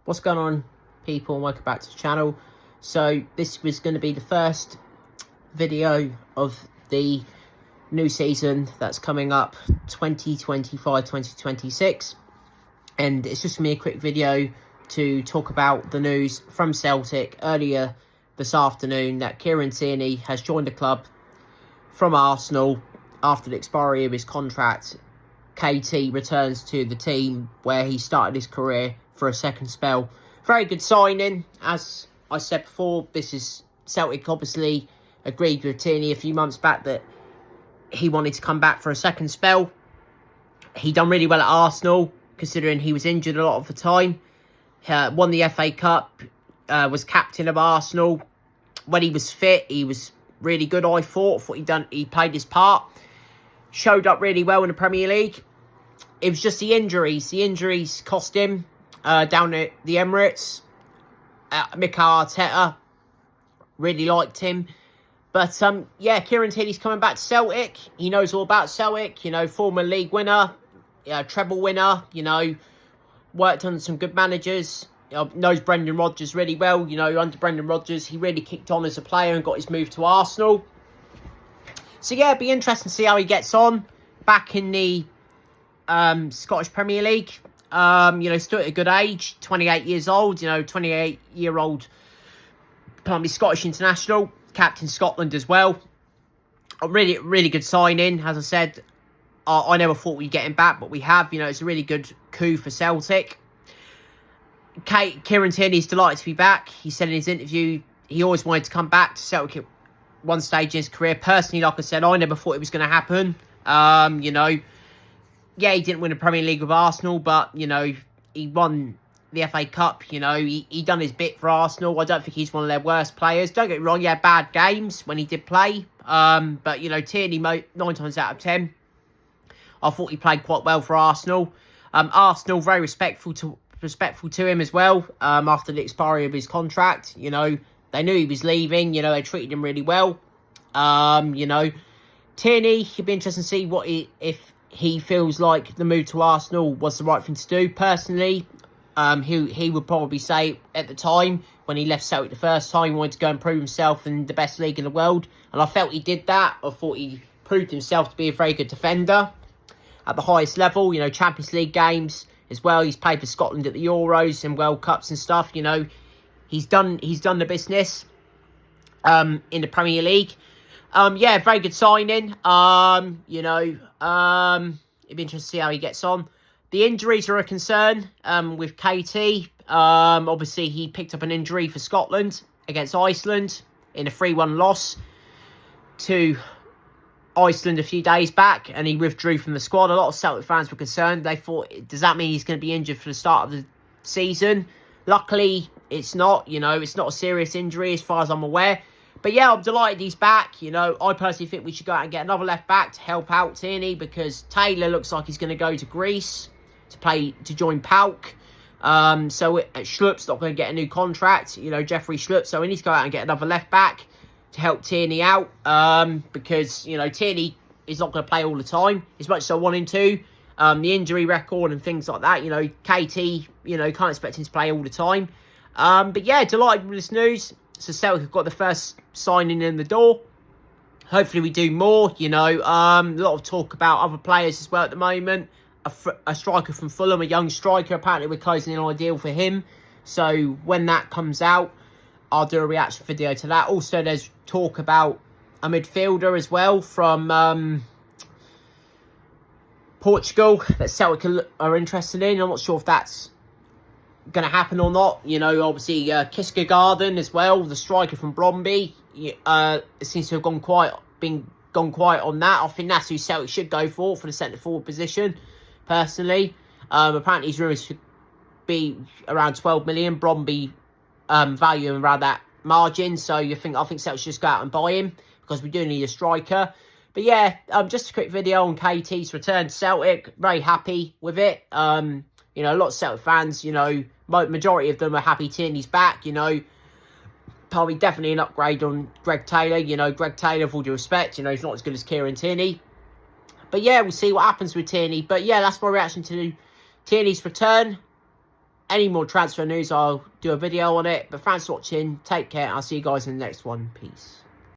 What's going on, people, and welcome back to the channel. So this was going to be the first video of the new season that's coming up, 2025-2026, and it's just going to be a quick video to talk about the news from Celtic earlier this afternoon that Kieran Tierney has joined the club from Arsenal after the expiry of his contract. KT returns to the team where he started his career for a second spell. Very good signing. As I said before, this is Celtic obviously agreed with Tierney a few months back that he wanted to come back for a second spell. He done really well at Arsenal, considering he was injured a lot of the time. Won the FA Cup, was captain of Arsenal. When he was fit, he was really good, I thought. He played his part. Showed up really well in the Premier League. It was just the injuries. The injuries cost him down at the Emirates. Mikel Arteta really liked him. But, yeah, Kieran Tierney's coming back to Celtic. He knows all about Celtic. You know, former league winner, treble winner, you know, worked under some good managers. Knows Brendan Rodgers really well. You know, under Brendan Rodgers, he really kicked on as a player and got his move to Arsenal. So, yeah, it'd be interesting to see how he gets on back in the Scottish Premier League. You know, still at a good age, 28 years old, you know, 28-year-old Scottish international, captain Scotland as well. A really good signing. As I said, I never thought we'd get him back, but we have. You know, it's a really good coup for Celtic. Kieran Tierney's delighted to be back. He said in his interview he always wanted to come back to Celtic at one stage in his career. Personally, like I said, I never thought it was going to happen. You know, yeah, he didn't win the Premier League with Arsenal, but, you know, he won the FA Cup. You know, he done his bit for Arsenal. I don't think he's one of their worst players. Don't get me wrong, he had bad games when he did play. But, you know, Tierney, 9 times out of 10, I thought he played quite well for Arsenal. Arsenal, very respectful to him as well, after the expiry of his contract. You know, they knew he was leaving. You know, they treated him really well. You know, Tierney, it'd be interesting to see if he feels like the move to Arsenal was the right thing to do. Personally, he would probably say at the time, when he left Celtic the first time, he wanted to go and prove himself in the best league in the world. And I felt he did that. I thought he proved himself to be a very good defender at the highest level. You know, Champions League games as well. He's played for Scotland at the Euros and World Cups and stuff. You know, he's done the business in the Premier League. Yeah, very good signing. You know, it'd be interesting to see how he gets on. The injuries are a concern with KT. Obviously, he picked up an injury for Scotland against Iceland in a 3-1 loss to Iceland a few days back, and he withdrew from the squad. A lot of Celtic fans were concerned. They thought, does that mean he's going to be injured for the start of the season? Luckily, it's not. You know, it's not a serious injury as far as I'm aware. But yeah, I'm delighted he's back. You know, I personally think we should go out and get another left back to help out Tierney, because Taylor looks like he's going to go to Greece to join PAOK. So Schlupp's not going to get a new contract. You know, Jeffrey Schlupp. So we need to go out and get another left back to help Tierney out. Because, you know, Tierney is not going to play all the time, as much as I want him to. The injury record and things like that. You know, KT, you know, can't expect him to play all the time. But yeah, delighted with this news. So Celtic have got the first signing in the door. Hopefully we do more. You know, a lot of talk about other players as well at the moment. A striker from Fulham, a young striker. Apparently we're closing in on a deal for him. So when that comes out, I'll do a reaction video to that. Also, there's talk about a midfielder as well from Portugal that Celtic are interested in. I'm not sure if that's going to happen or not. You know, obviously Kiska as well, the striker from Bromby, seems to have gone quiet on that. I think that's who Celtic should go for the centre forward position. Personally, apparently he's rumoured to be around 12 million. Bromby value around that margin. So I think Celtic should just go out and buy him, because we do need a striker. But yeah, just a quick video on KT's return to Celtic. Very happy with it. You know, a lot of Celtic fans, you know, majority of them are happy Tierney's back. You know, probably definitely an upgrade on Greg Taylor. You know, Greg Taylor, with all due respect, you know, he's not as good as Kieran Tierney. But yeah, we'll see what happens with Tierney. But yeah, that's my reaction to Tierney's return. Any more transfer news, I'll do a video on it. But thanks for watching. Take care. I'll see you guys in the next one. Peace.